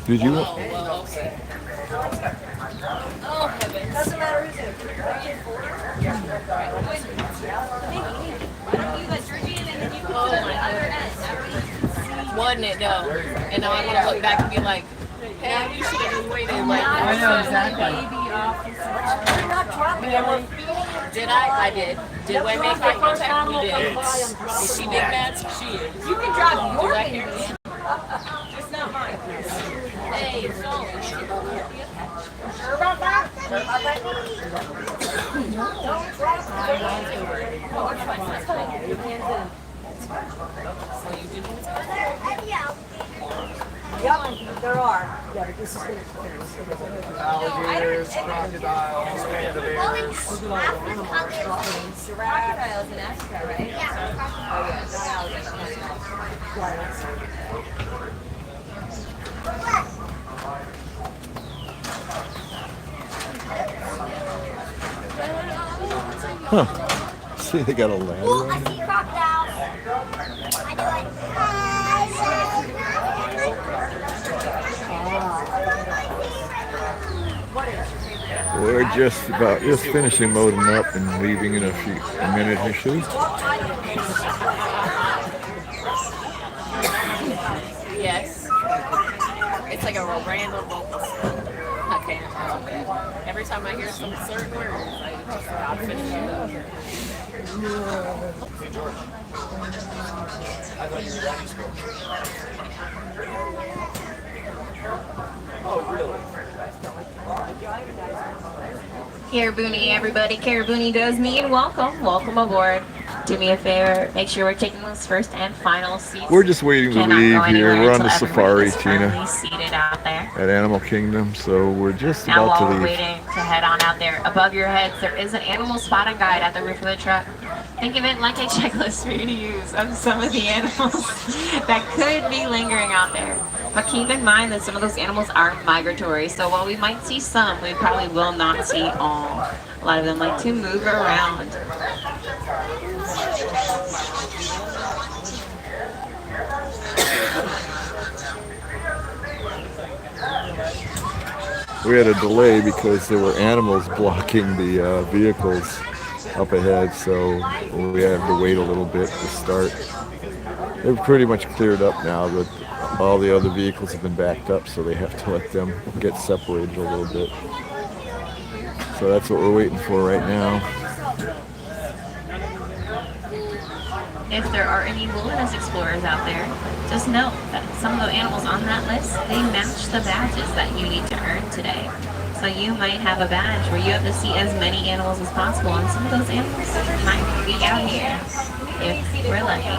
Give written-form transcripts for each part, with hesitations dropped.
Did you? Oh, well, okay. Oh, heavens. Doesn't matter who's in. Oh, my goodness. Wasn't it, though? And now I want to look back and be like, hey, you should have just waited. Like, I know exactly. did I? I did. Did I make eye contact? We did. Is she big mad? She is. You can drive your thing. Just not mine. Hey, it's all. Sure about that? Sure about that? So you did Yep, there are. Yeah, but this is going to Alligators, crocodiles, panda bears. crocodiles in Africa, right? Huh. See, they got a ladder. I see crocodiles. I do it. We're just finishing loading up and leaving in a minute or two. Yes. It's like a random vocal. I can't help it. Every time I hear some certain words, I just stop finishing up. Caraboonie, everybody. Caraboonie does me, and welcome aboard. Do me a favor, make sure we're taking those first and final seats. We're just waiting to Cannot leave go here. anywhere We're on until the everybody safari, is Tina, firmly seated out there. at Animal Kingdom. So we're just Now about while to we're leave. waiting to head on out there, above your heads there is an animal spotting guide at the roof of the truck. Think of it like a checklist for you to use of some of the animals that could be lingering out there. But keep in mind that some of those animals are migratory, so while we might see some, we probably will not see all. A lot of them like to move around. We had a delay because there were animals blocking the vehicles up ahead, so we had to wait a little bit to start. They're pretty much cleared up now, but all the other vehicles have been backed up, so they have to let them get separated a little bit. So that's what we're waiting for right now. If there are any wilderness explorers out there, just note that some of the animals on that list, they match the badges that you need to earn today. So you might have a badge where you have to see as many animals as possible, and some of those animals might be out here if we're lucky.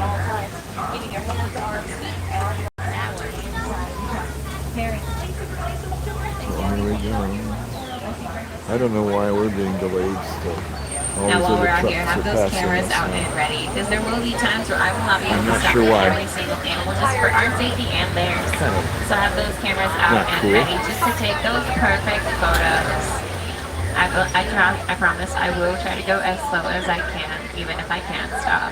So here we go. I don't know why we're being delayed still. Now while we're out here, have those cameras out and ready, because there will be times where I will not be able to not stop sure why. every single animal just for our safety and theirs. So have those cameras out Not and cool. ready just to take those perfect photos. I promise I will try to go as slow as I can, even if I can't stop.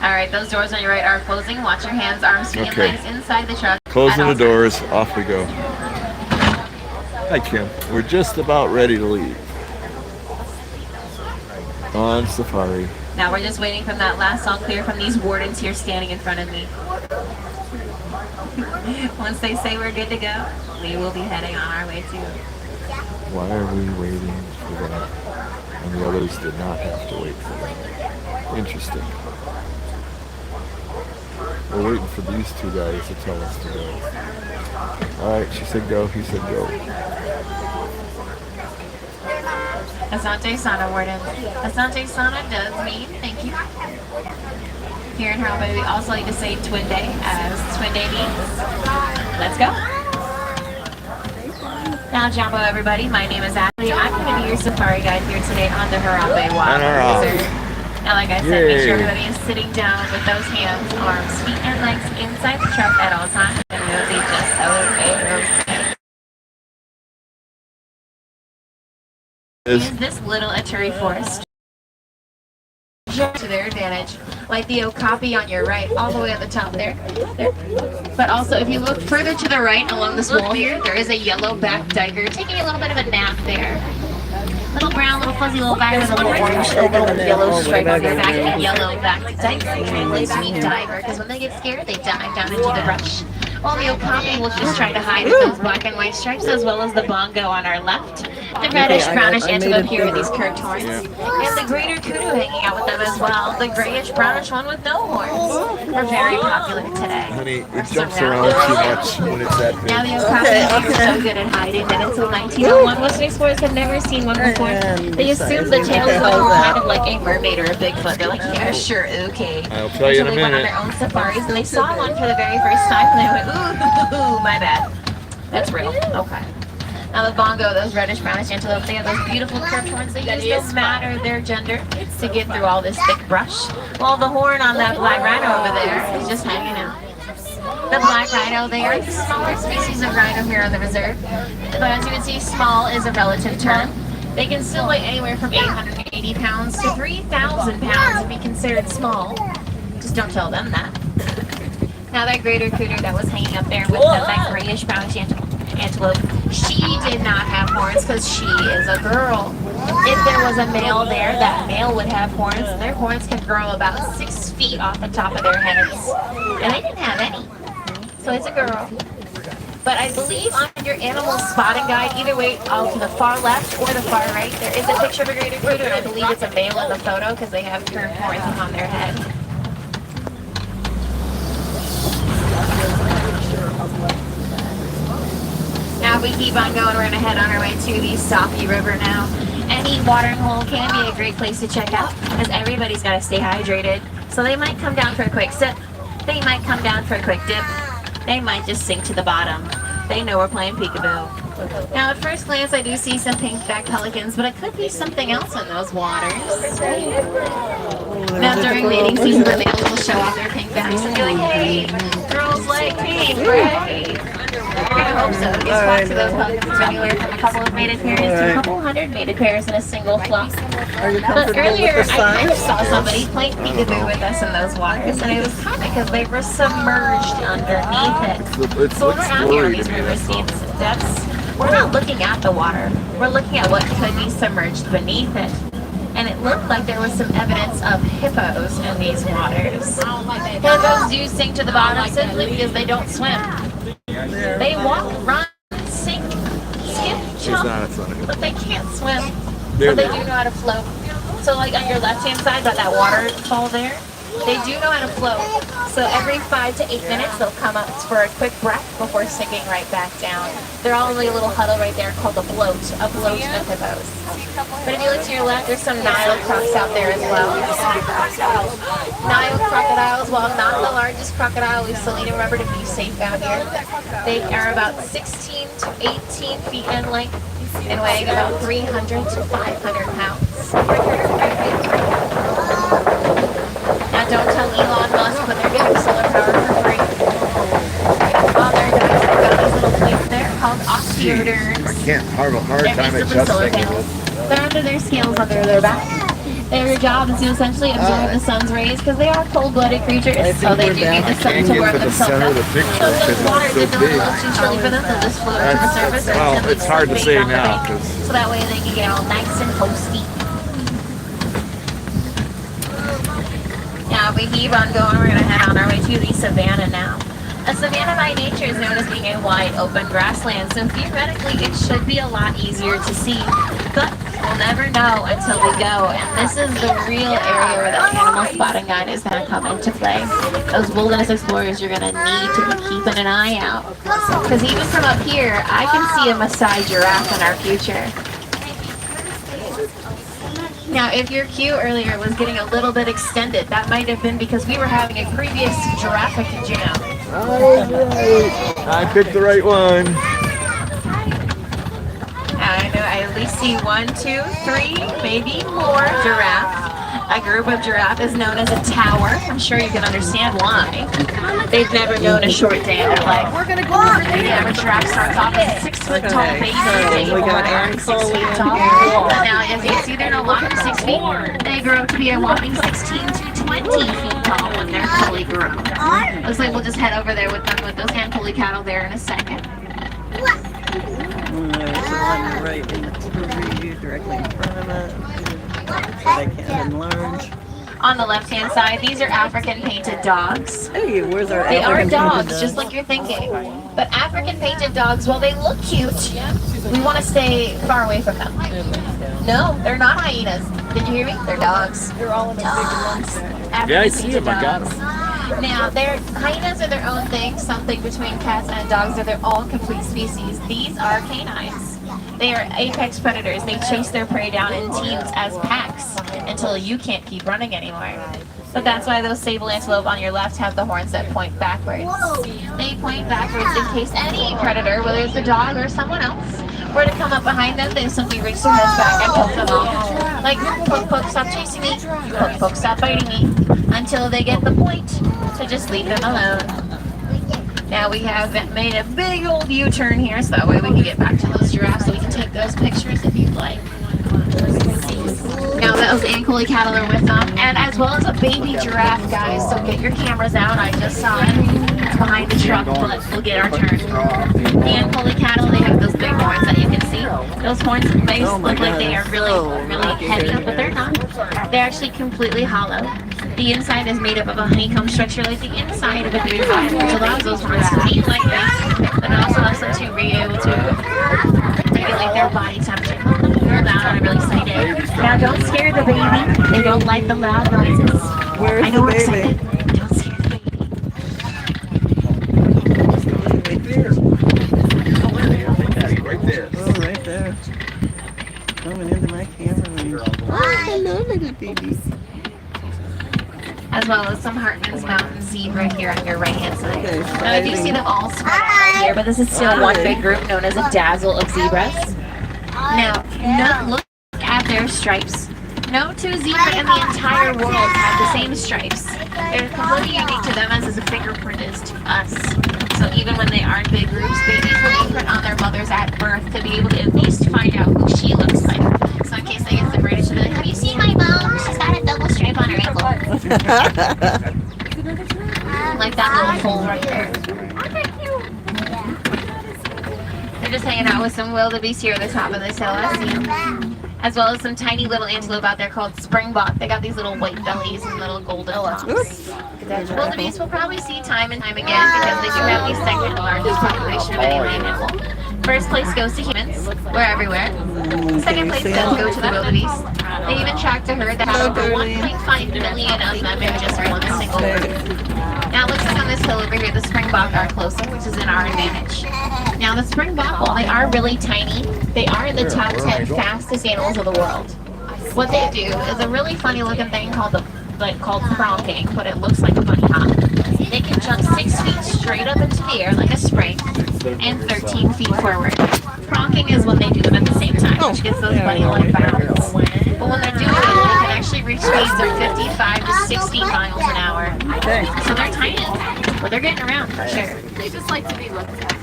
Alright, those doors on your right are closing. Watch your hands, arms, feet, Okay. and legs inside the truck. Closing at the all doors, off we go. Hi, Kim. We're just about ready to leave. On safari. times. Now we're just waiting for that last all clear from these wardens here standing in front of me. Once they say we're good to go, we will be heading on our way too. Why are we waiting for that? And the others did not have to wait for that. Interesting. We're waiting for these two guys to tell us to go. Alright, she said go, he said go. Asante Sana, Warden. Asante Sana does mean thank you. Here in Harambe, we also like to say Twin Day, as Twin Day means let's go. Now, Jumbo, everybody, my name is Ashley. I'm going to be your safari guide here today on the Harambe Wild Desert. Now, like I said, make sure everybody is sitting down with those hands, arms, feet, and legs inside the truck at all times, and we'll be just okay. Is this little Aturi forest to their advantage, like the okapi on your right, all the way at the top there. But also, if you look further to the right along this wall here, there is a yellow-backed diker taking a little bit of a nap there. Little brown, little fuzzy little guy with a little orange, a little yellow stripe on their back, and yellow-backed diker translates to mean diver, because when they get scared, they dive down into the brush. While the okapi will just try to hide with those black and white stripes, as well as the bongo on our left. The reddish brownish antelope here with these curved horns. And the greater kudu hanging out with them as well. The grayish brownish one with no horns. They're very popular today. Honey, it jumps around too much when it's that big. Now the okapi are so good at hiding that until 1901, most explorers have never seen one before. They assumed the tail was kind of like a mermaid or a Bigfoot. They're like, yeah, sure, okay. I'll tell you in a Until they went on minute. their own safaris and they saw one for the very first time and they went, ooh, my bad. That's real. Okay. Now the bongo, those reddish brownish antelope, they have those beautiful curved horns. They use no matter their gender to get through all this thick brush. While the horn on that black rhino over there is just hanging out. The black rhino, they are the smaller species of rhino here on the reserve. But as you can see, small is a relative term. They can still weigh anywhere from 880 pounds to 3,000 pounds and be considered small. Just don't tell them that. Now that greater kudu that was hanging up there with that grayish brownish antelope, she did not have horns because she is a girl. If there was a male there, that male would have horns. Their horns can grow about 6 feet off the top of their heads. And they didn't have any. So it's a girl. But I believe on your animal spotting guide, either way, to the far left or the far right, there is a picture of a greater kudu, and I believe it's a male in the photo because they have curved horns upon their head. Now if we keep on going, we're going to head on our way to the Safi River now. Any watering hole can be a great place to check out, because everybody's got to stay hydrated. So they might come down for a quick sip, they might come down for a quick dip, they might just sink to the bottom. They know we're playing peekaboo. Now at first glance I do see some pink-backed pelicans, but it could be something else in those waters. Now during mating season, the males will show off their pink backs and be like, hey, girls like pink, right? You're gonna hope so. These flocks of those pelicans are anywhere from a couple of mated pairs to a couple hundred mated pairs in a single flock. But earlier, I kind of saw somebody playing peekaboo with us in those waters, and it was kind of because they were submerged underneath it. So when we're out here on these river scenes, we're not looking at the water. We're looking at what could be submerged beneath it. And it looked like there was some evidence of hippos in these waters. Hippos do sink to the bottom simply because they don't swim. They walk, run, sink, skip, jump, but they can't swim. But they do know how to float. So like on your left-hand side, by that waterfall there, they do know how to float. So every 5 to 8 minutes, they'll come up for a quick breath before sinking right back down. They're all in a little huddle right there called a bloat of hippos. But if you look to your left, there's some Nile crocs out there as well. Nile crocodiles, while not the largest crocodile, we still need to remember to be safe out here. They are about 16 to 18 feet in length and weighing about 300 to 500 pounds. Now don't tell Elon Musk when they're getting solar power for free. On their guys, they've got these little plates there called osteoderms. I can't have a hard They're time made from solar adjusting panels. it. They're under their scales under their back. Their job is to essentially absorb the sun's rays because they are cold-blooded creatures, so they do need the sun to warm themselves up. So if the water gets a little too chilly for them, they'll just float to the surface. Well, it's hard to say now, So that way they can get all nice and toasty. Now, if we keep on going, we're going to head on our way to the savannah now. A savanna by nature is known as being a wide open grassland, so theoretically it should be a lot easier to see. But we'll never know until we go, and this is the real area where the animal spotting guide is going to come into play. Those wilderness explorers, you're going to need to be keeping an eye out. Because even from up here, I can see a Maasai giraffe in our future. Now, if your cue earlier was getting a little bit extended, that might have been because we were having a previous giraffic, did you know? I picked the right one. I know I at least see 1, 2, 3, maybe more giraffe. A group of giraffe is known as a tower. I'm sure you can understand why. They've never known a short day in their life. We're gonna go over there. The average giraffe starts off as a 6-foot tall baby. We got 6 feet tall. But now, as you can see, they're no anywhere from 6 feet. They grow to be a whopping 16 to 20 feet tall when they're fully grown. Looks like we'll just head over there with them with those Ankole cattle there in a second. There's one right in the preview directly in front of it. So they can't enlarge. On the left-hand side, these are African painted dogs. Hey, where's our They are African dogs, painted just like you're thinking. But African painted dogs, while they look cute, we want to stay far away from them. No, they're not hyenas. Did you hear me? They're dogs. They're all in dogs. Yeah, I see them. I got them. Now, hyenas are their own thing, something between cats and dogs. They're all complete species. These are canines. They are apex predators. They chase their prey down in teams as packs until you can't keep running anymore. But that's why those sable antelope on your left have the horns that point backwards. They point backwards in case any predator, whether it's a dog or someone else, were to come up behind them. They simply reach their heads back and poke them off. Like, poke, poke, stop chasing me. Poke, poke, stop biting me. Until they get the point to just leave them alone. Now we have made a big old U-turn here, so that way we can get back to those giraffes, so we can take those pictures if you'd like. Now those Ankole cattle are with them, and as well as a baby giraffe, guys, so get your cameras out. I just saw it. It's behind the truck, but we'll get our turn. The Ankole cattle, they have those big horns that you can see. Those horns may look like they are really heavy, but they're not. They're actually completely hollow. The inside is made up of a honeycomb structure like the inside of a giraffe, which allows those horns to be like that, but it also allows them to be able to regulate their body temperature. Real loud on a really sunny day. Now don't scare the baby. They don't like the loud noises. Where's I know we're the baby? excited. Don't scare the baby. Oh, right there. Coming into my camera range. Oh, hello, little baby. As well as some Hartman's Mountain zebra here on your right-hand side. Okay, Now I do see them all spread out right here, but this is still one big group known as a dazzle of zebras. Now, look at their stripes. No two zebras in the entire world have the same stripes. They're completely unique to them as a fingerprint is to us. So even when they are in big groups, babies will imprint on their mothers at birth to be able to at least find out who she looks like. So in case they get separated, she'll be like, have you seen my mom? She's got a double stripe on her ankle. Like that little foal right there. They're just hanging out with some wildebeest here at the top of this hill. I see them. As well as some tiny little antelope out there called springbok. They got these little white bellies and little golden tops. Wildebeest we'll probably see time and time again because they do have the second largest population of any land animal. First place goes to humans. We're everywhere. Second place does go to the wildebeest. They even tracked a herd that had over 1.5 million of them in just one single herd. Now it looks like on this hill over here, the springbok are closer, which is in our advantage. Now the springbok, while they are really tiny, they are in the top 10 fastest animals of the world. What they do is a really funny looking thing called pronking, but it looks like a bunny hop. They can jump 6 feet straight up into the air like a spring and 13 feet forward. Pronking is when they do them at the same time, which gets those bunny-like bounds. But when they're doing it, they can actually reach speeds of 55 to 60 miles an hour. So they're tiny, but they're getting around for sure. They just like to be looked at.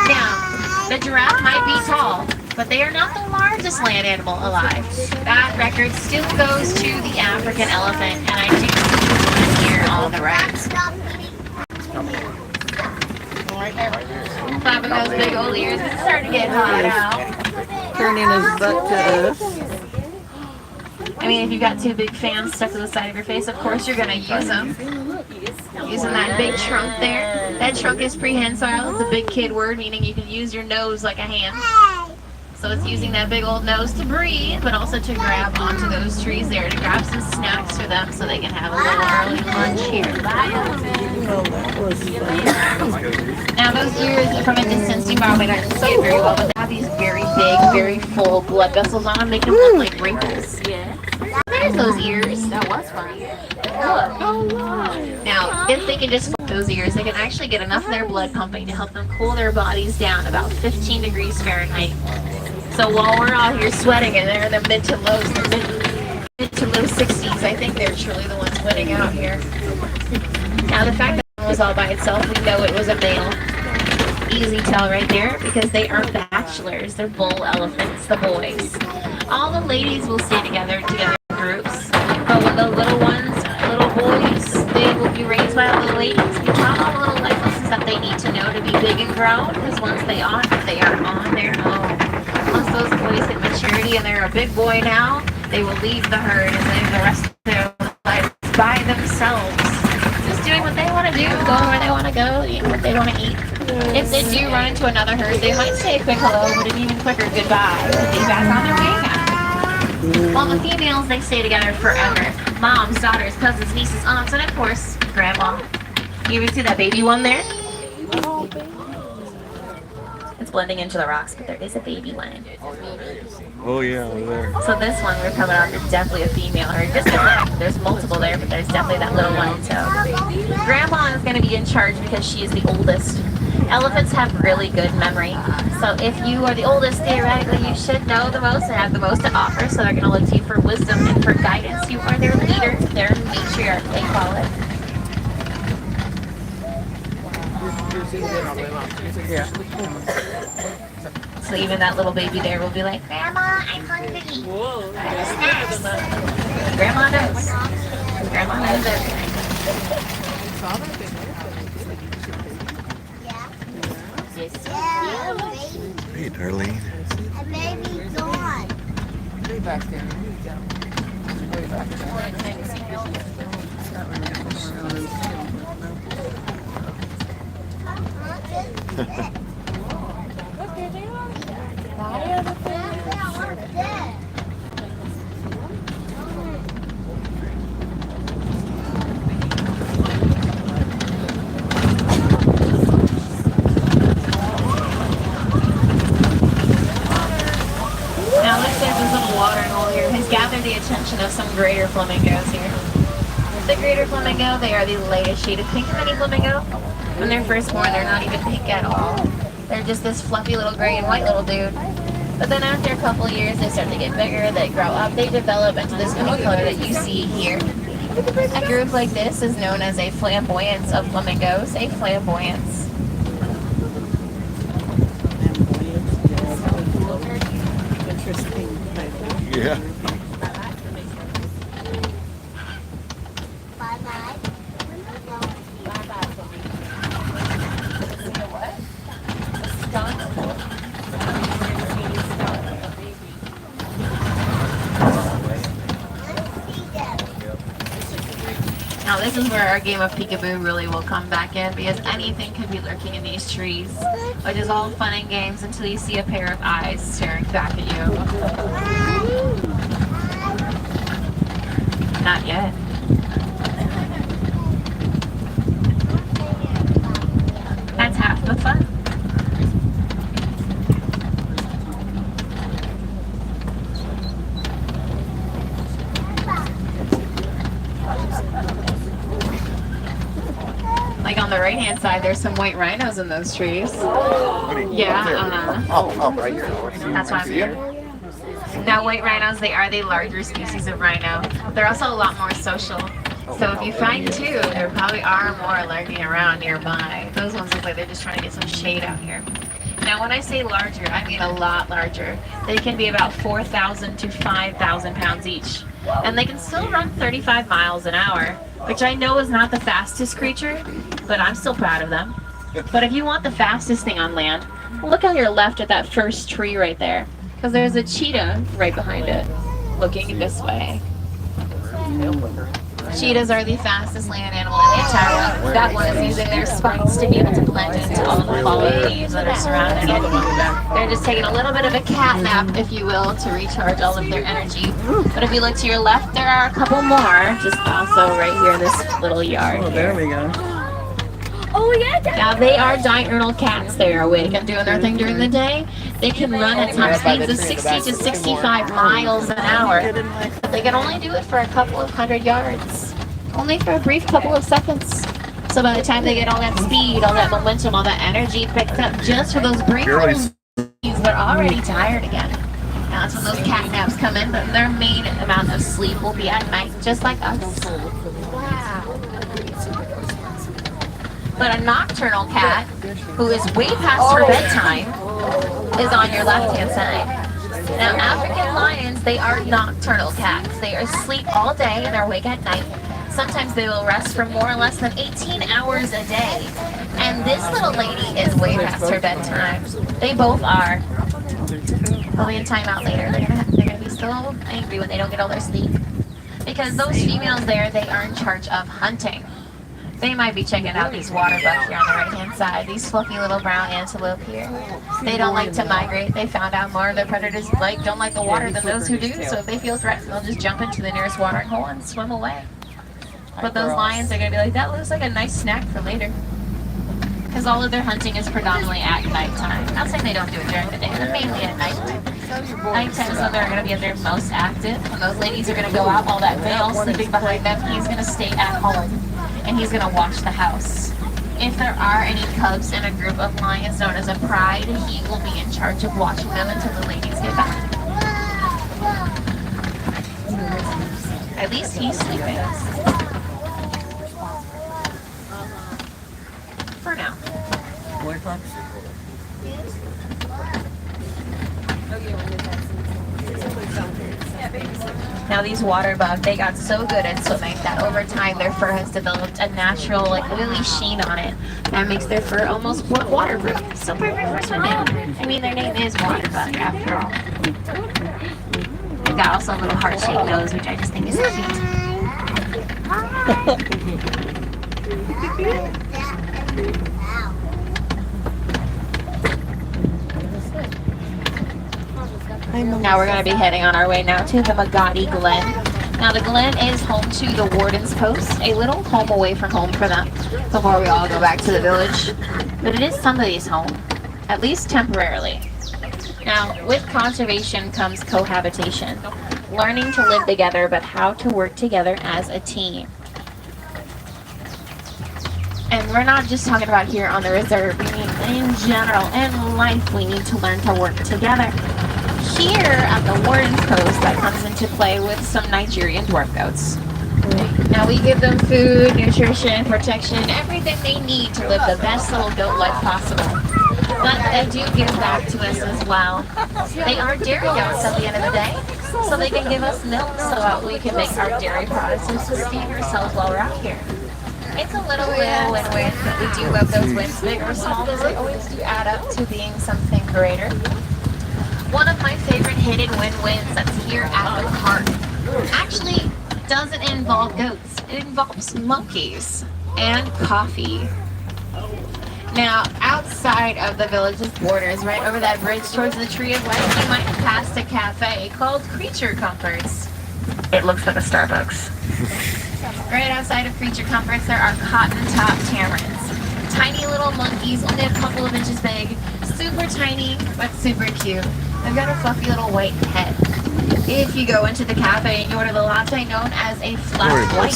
Now, the giraffe might be tall, but they are not the largest land animal alive. That record still goes to the African elephant, and I do see one here on the right. Flapping those big old ears. It's starting to get hot out. Turning his butt to us. I mean, if you've got two big fans stuck to the side of your face, of course you're going to use them. Using that big trunk there. That trunk is prehensile. It's a big kid word, meaning you can use your nose like a hand. So it's using that big old nose to breathe, but also to grab onto those trees there to grab some snacks for them so they can have a little early lunch here. Oh, that was fun. Now those ears, from a distance, you probably don't see it very well, but they have these very big, very full blood vessels on them, make them look like wrinkles. Yeah. There's those ears. That was fun. Look. Now, if they can just flip those ears, they can actually get enough of their blood pumping to help them cool their bodies down about 15 degrees Fahrenheit. So while we're out here sweating and they're in the mid to low 60s, I think they're truly the ones winning out here. Now, the fact that it was all by itself, we know it was a male. Easy tell right there, because they are bachelors. They're bull elephants, the boys. All the ladies will stay together in groups, but with the little ones, little boys, they will be raised by all the ladies. We taught all the little life lessons that they need to know to be big and grown, because once they are on their own. Once those boys hit maturity and they're a big boy now, they will leave the herd and live the rest of their lives by themselves. Just doing what they want to do, going where they want to go, eating what they want to eat. If they do run into another herd, they might say a quick hello, but an even quicker goodbye. They'll be back on their way now. While the females, they stay together forever. Moms, daughters, cousins, nieces, aunts, and of course, grandma. You even see that baby one there? It's blending into the rocks, but there is a baby one. Oh yeah, over there. So this one we're coming on is definitely a female herd. Just there's multiple there, but there's definitely that little one. So grandma is going to be in charge because she is the oldest. Elephants have really good memory. So if you are the oldest, theoretically you should know the most and have the most to offer. So they're going to look to you for wisdom and for guidance. You are their leader, their matriarch, they call it. So even that little baby there will be like, Grandma, I'm hungry. Snacks. Grandma knows. Grandma knows everything. Hey, Darlene. A baby gone. Way back there. Way back there. Now looks like this little watering hole here has gathered the attention of some greater flamingos here. The greater flamingo, they are the lightest shade of pink of any flamingo. When they're first born, they're not even pink at all. They're just this fluffy little gray and white little dude. But then after a couple of years, they start to get bigger, they grow up, they develop into this pink color that you see here. A group like this is known as a flamboyance of flamingos, a flamboyance. Interesting. Yeah. Now this is where our game of peekaboo really will come back in, because anything could be lurking in these trees, which is all fun and games until you see a pair of eyes staring back at you. Not yet. That's half the fun. Like on the right hand side, there's some white rhinos in those trees. Yeah, Oh, right here. that's why I'm here. Now white rhinos, they are the larger species of rhino. They're also a lot more social. So if you find two, there probably are more lurking around nearby. Those ones look like they're just trying to get some shade out here. Now when I say larger, I mean a lot larger. They can be about 4,000 to 5,000 pounds each. And they can still run 35 miles an hour, which I know is not the fastest creature, but I'm still proud of them. But if you want the fastest thing on land, look on your left at that first tree right there, because there's a cheetah right behind it, looking this way. Cheetahs are the fastest land animal in the entire world. That one is using their spikes to be able to blend into all the fallen leaves that are surrounding it. They're just taking a little bit of a cat nap, if you will, to recharge all of their energy. But if you look to your left, there are a couple more, just also right here in this little yard. Oh, there we go. Oh yeah. Now they are diurnal cats. They are awake and doing their thing during the day. They can run at top speeds of 60 to 65 miles an hour. But they can only do it for a couple of 100 yards. Only for a brief couple of seconds. So by the time they get all that speed, all that momentum, all that energy picked up just for those brief little speeds, they're already tired again. Now that's when those cat naps come in, but their main amount of sleep will be at night, just like us. Wow. But a nocturnal cat, who is way past her bedtime, is on your left-hand side. Now, African lions, they are nocturnal cats. They are asleep all day and are awake at night. Sometimes they will rest for more or less than 18 hours a day. And this little lady is way past her bedtime. They both are. They'll be in timeout later. They're gonna be so angry when they don't get all their sleep. Because those females there, they are in charge of hunting. They might be checking out these water buck here on the right-hand side. These fluffy little brown antelope here. They don't like to migrate. They found out more of their predators don't like the water than those who do. So if they feel threatened, they'll just jump into the nearest watering hole and swim away. But those lions are going to be like, that looks like a nice snack for later. Because all of their hunting is predominantly at nighttime. Not saying they don't do it during the day, but mainly at nighttime. Nighttime is when they're going to be at their most active. When those ladies are going to go out, all that male sleeping behind them, he's going to stay at home. And he's going to watch the house. If there are any cubs in a group of lions known as a pride, he will be in charge of watching them until the ladies get back. At least he's sleeping. For now. Now these water bugs, they got so good at swimming that over time their fur has developed a natural, like, oily sheen on it that makes their fur almost waterproof. So perfect for swimming. I mean, their name is water bug after all. They've got also a little heart-shaped nose, which I just think is cute. Now we're going to be heading on our way now to the Magadi Glen. Now the Glen is home to the Warden's Post, a little home away from home for them before we all go back to the village. But it is somebody's home, at least temporarily. Now with conservation comes cohabitation, learning to live together but how to work together as a team. And we're not just talking about here on the reserve, we mean in general, in life we need to learn to work together. Here at the Warden's Post, that comes into play with some Nigerian dwarf goats. Now we give them food, nutrition, protection, everything they need to live the best little goat life possible. But they do give back to us as well. They are dairy goats at the end of the day, so they can give us milk so that we can make our dairy products and sustain ourselves while we're out here. It's a little win-win, but we do love those wins, big or small, because they always do add up to being something greater. One of my favorite hidden win-wins that's here at the park actually doesn't involve goats. It involves monkeys and coffee. Now, outside of the village's borders, right over that bridge towards the Tree of Life, you might have passed a cafe called Creature Comforts. It looks like a Starbucks. Right outside of Creature Comforts, there are cotton-top tamarins. Tiny little monkeys, only a couple of inches big, super tiny, but super cute. They've got a fluffy little white head. If you go into the cafe and you order the latte known as a flat white,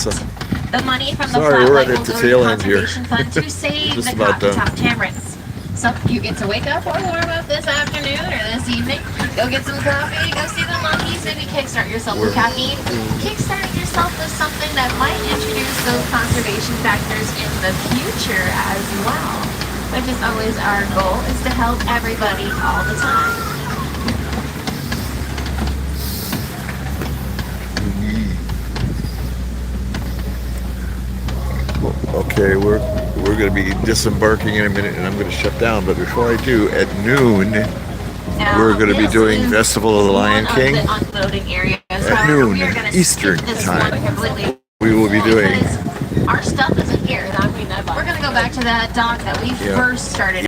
the money from the flat white will go to the conservation fund to save the cotton-top tamarins. So you get to wake up or warm up this afternoon or this evening, go get some coffee, go see the monkeys, maybe kickstart yourself with caffeine. Kickstart yourself with something that might introduce those conservation factors in the future as well. Which is always our goal, is to help everybody all the time. Okay, we're going to be disembarking in a minute, and I'm going to shut down. But before I do, at noon, we're going to be doing Festival of the Lion King. At noon, Eastern time. We will be doing. Our stuff isn't here. We're going to go back to that dock that we first started.